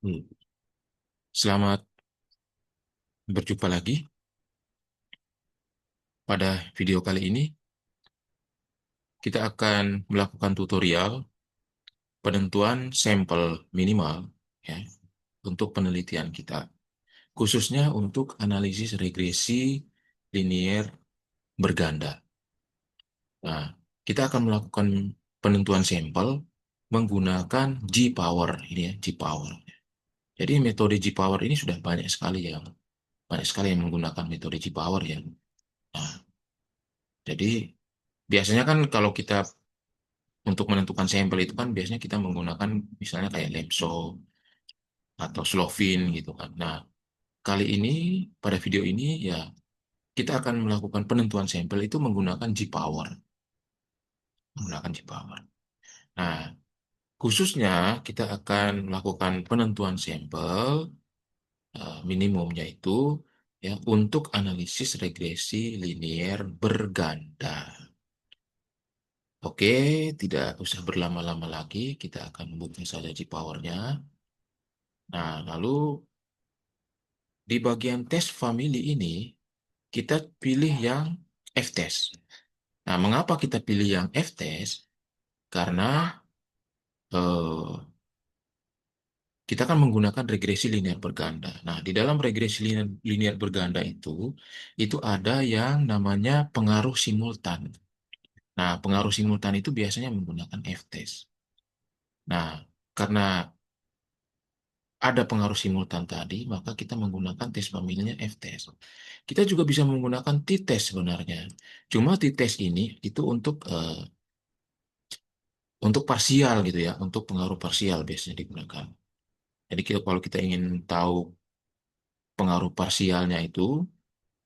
Hmm. Selamat berjumpa lagi. Pada video kali ini, kita akan melakukan tutorial penentuan sampel minimal ya, untuk penelitian kita, khususnya untuk analisis regresi linier berganda. Nah, kita akan melakukan penentuan sampel menggunakan G-Power ini ya, G-Power. Jadi metode G-Power ini sudah banyak sekali yang menggunakan metode G-Power ya. Nah, jadi biasanya kan kalau kita untuk menentukan sampel itu kan biasanya kita menggunakan misalnya kayak Lemso atau Slovin gitu kan. Nah, kali ini pada video ini ya kita akan melakukan penentuan sampel itu menggunakan G-Power, menggunakan G-Power. Nah, khususnya kita akan melakukan penentuan sampel minimumnya itu ya untuk analisis regresi linier berganda. Oke, tidak usah berlama-lama lagi, kita akan buka saja G-Power-nya. Nah, lalu di bagian tes family ini, kita pilih yang F-test. Nah, mengapa kita pilih yang F-test? Karena eh, kita kan menggunakan regresi linear berganda. Nah, di dalam regresi linear berganda itu ada yang namanya pengaruh simultan. Nah, pengaruh simultan itu biasanya menggunakan F-test. Nah, karena ada pengaruh simultan tadi, maka kita menggunakan tes familinya F-test. Kita juga bisa menggunakan t-test sebenarnya. Cuma t-test ini itu untuk parsial gitu ya, untuk pengaruh parsial biasanya digunakan. Jadi kalau kita ingin tahu pengaruh parsialnya itu,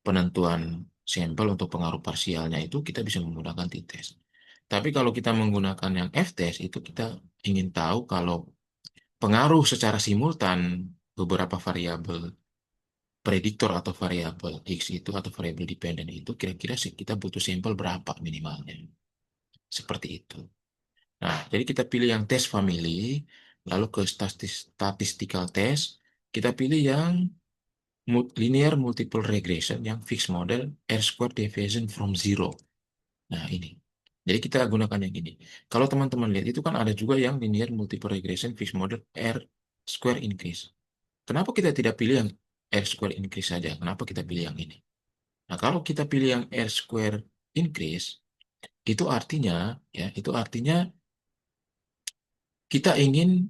penentuan sampel untuk pengaruh parsialnya itu kita bisa menggunakan t-test. Tapi kalau kita menggunakan yang F-test itu kita ingin tahu kalau pengaruh secara simultan beberapa variabel prediktor atau variabel X itu atau variabel dependen itu kira-kira sih kita butuh sampel berapa minimalnya. Seperti itu. Nah, jadi kita pilih yang test family, lalu ke statistical test, kita pilih yang linear multiple regression, yang fixed model, R square deviation from zero. Nah, ini. Jadi kita gunakan yang ini. Kalau teman-teman lihat, itu kan ada juga yang linear multiple regression, fixed model, R square increase. Kenapa kita tidak pilih yang R square increase saja? Kenapa kita pilih yang ini? Nah, kalau kita pilih yang R square increase, itu artinya, ya, itu artinya kita ingin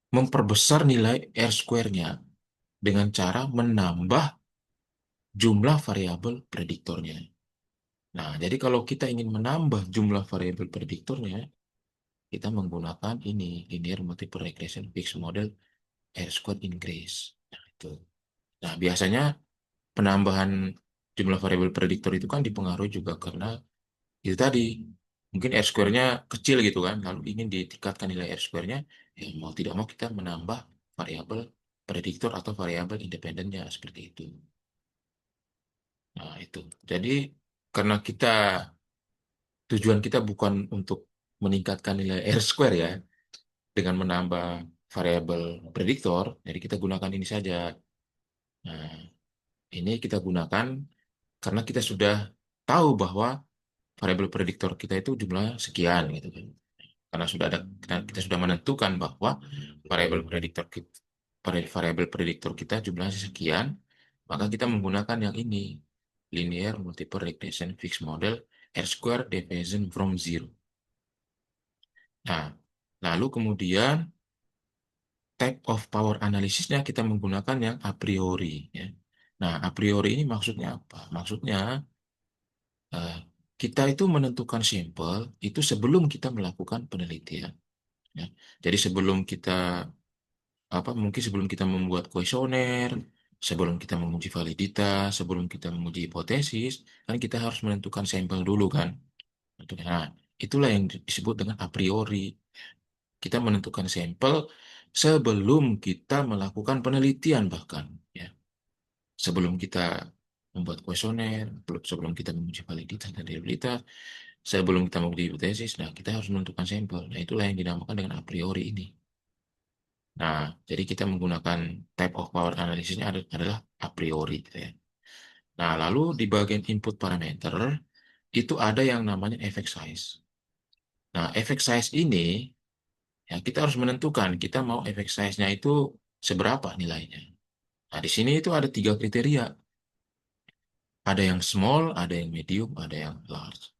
memperbesar nilai R square-nya dengan cara menambah jumlah variabel prediktornya. Nah, jadi kalau kita ingin menambah jumlah variabel prediktornya, kita menggunakan ini, linear multiple regression fixed model R square increase. Nah, itu. Nah, biasanya penambahan jumlah variabel prediktor itu kan dipengaruhi juga karena itu tadi, mungkin R square-nya kecil gitu kan, lalu ingin ditingkatkan nilai R square-nya, ya mau tidak mau kita menambah variabel prediktor atau variabel independennya seperti itu. Nah, itu. Jadi, karena tujuan kita bukan untuk meningkatkan nilai R square ya, dengan menambah variabel prediktor, jadi kita gunakan ini saja. Nah, ini kita gunakan karena kita sudah tahu bahwa variabel prediktor kita itu jumlahnya sekian gitu kan. Karena kita sudah menentukan bahwa variabel prediktor kita, variabel prediktor kita jumlahnya sekian, maka kita menggunakan yang ini, linear multiple regression fixed model R square deviation from zero. Nah, lalu kemudian type of power analysisnya kita menggunakan yang a priori ya. Nah, a priori ini maksudnya apa? Maksudnya eh, kita itu menentukan sampel itu sebelum kita melakukan penelitian ya. Jadi sebelum kita mungkin sebelum kita membuat kuesioner, sebelum kita menguji validitas, sebelum kita menguji hipotesis, kan kita harus menentukan sampel dulu kan. Nah, itulah yang disebut dengan a priori. Kita menentukan sampel sebelum kita melakukan penelitian bahkan ya. Sebelum kita membuat kuesioner, sebelum kita menguji validitas dan reliabilitas, sebelum kita menguji hipotesis, nah kita harus menentukan sampel. Nah, itulah yang dinamakan dengan a priori ini. Nah, jadi kita menggunakan type of power analysisnya adalah a priori gitu ya. Nah, lalu di bagian input parameter itu ada yang namanya effect size. Nah, effect size ini ya kita harus menentukan kita mau effect size-nya itu seberapa nilainya. Nah, di sini itu ada tiga kriteria. Ada yang small, ada yang medium, ada yang large.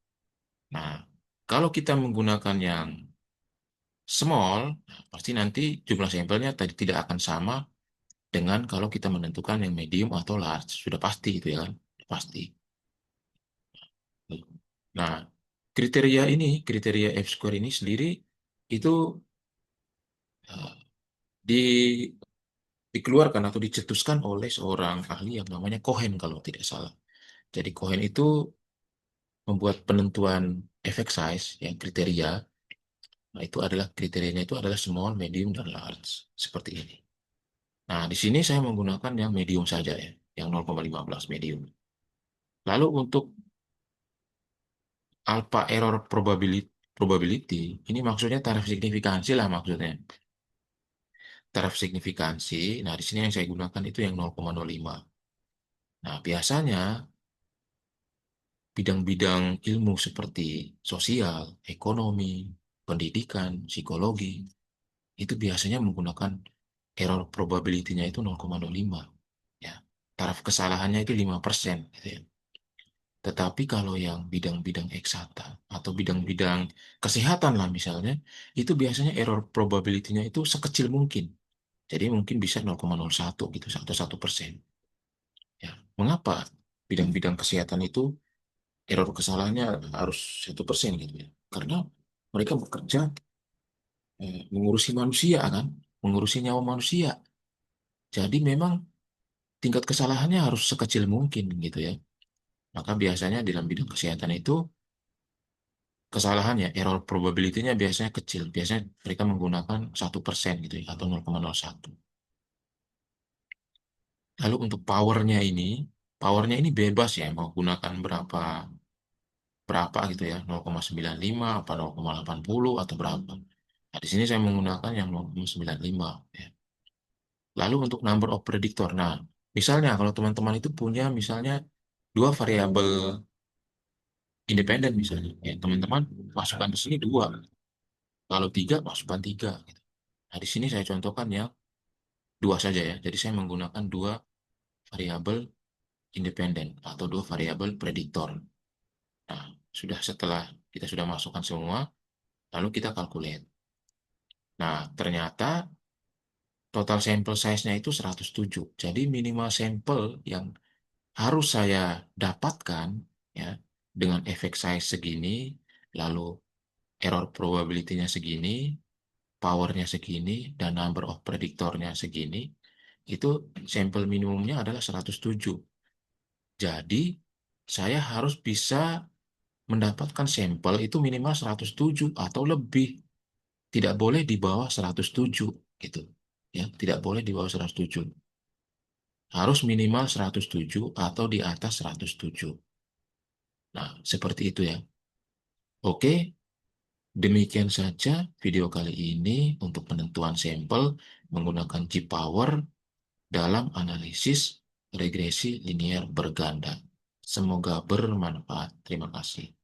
Nah, kalau kita menggunakan yang small, nah, pasti nanti jumlah sampelnya tadi tidak akan sama dengan kalau kita menentukan yang medium atau large. Sudah pasti itu ya kan? Pasti. Nah, kriteria F-score ini sendiri itu eh, di, dikeluarkan atau dicetuskan oleh seorang ahli yang namanya Cohen kalau tidak salah. Jadi Cohen itu membuat penentuan effect size yang kriteria. Nah, itu adalah kriterianya itu adalah small, medium, dan large. Seperti ini. Nah, di sini saya menggunakan yang medium saja ya, yang 0,15 medium. Lalu untuk alpha error probability, ini maksudnya taraf signifikansi lah maksudnya. Taraf signifikansi, nah di sini yang saya gunakan itu yang 0,05. Nah, biasanya bidang-bidang ilmu seperti sosial, ekonomi, pendidikan, psikologi, itu biasanya menggunakan error probability-nya itu 0,05. Ya. Taraf kesalahannya itu 5%. Gitu ya. Tetapi kalau yang bidang-bidang eksakta atau bidang-bidang kesehatan lah misalnya, itu biasanya error probability-nya itu sekecil mungkin. Jadi mungkin bisa 0,01 gitu, atau 1%. Ya. Mengapa bidang-bidang kesehatan itu error kesalahannya harus 1% gitu ya? Karena mereka bekerja mengurusi manusia kan, mengurusi nyawa manusia. Jadi memang tingkat kesalahannya harus sekecil mungkin gitu ya. Maka biasanya dalam bidang kesehatan itu kesalahannya, error probability-nya biasanya kecil. Biasanya mereka menggunakan 1% gitu ya, atau 0,01. Lalu untuk powernya ini bebas ya, mau gunakan berapa berapa gitu ya, 0,95 apa 0,80 atau berapa. Nah, di sini saya menggunakan yang 0,95 ya. Lalu untuk number of predictor. Nah, misalnya kalau teman-teman itu punya misalnya dua variabel independen misalnya, ya teman-teman masukkan di sini dua. Kalau tiga, masukkan tiga. Gitu. Nah, di sini saya contohkan yang dua saja ya. Jadi saya menggunakan dua variabel independen atau dua variabel prediktor. Nah, setelah kita sudah masukkan semua, lalu kita calculate. Nah, ternyata total sample size-nya itu 107. Jadi minimal sampel yang harus saya dapatkan ya dengan efek size segini, lalu error probability-nya segini, powernya segini, dan number of prediktornya segini, itu sampel minimumnya adalah 107. Jadi, saya harus bisa mendapatkan sampel itu minimal 107 atau lebih. Tidak boleh di bawah 107 gitu. Ya, tidak boleh di bawah 107. Harus minimal 107 atau di atas 107. Nah, seperti itu ya. Oke, demikian saja video kali ini untuk penentuan sampel menggunakan G-Power dalam analisis regresi linier berganda. Semoga bermanfaat. Terima kasih.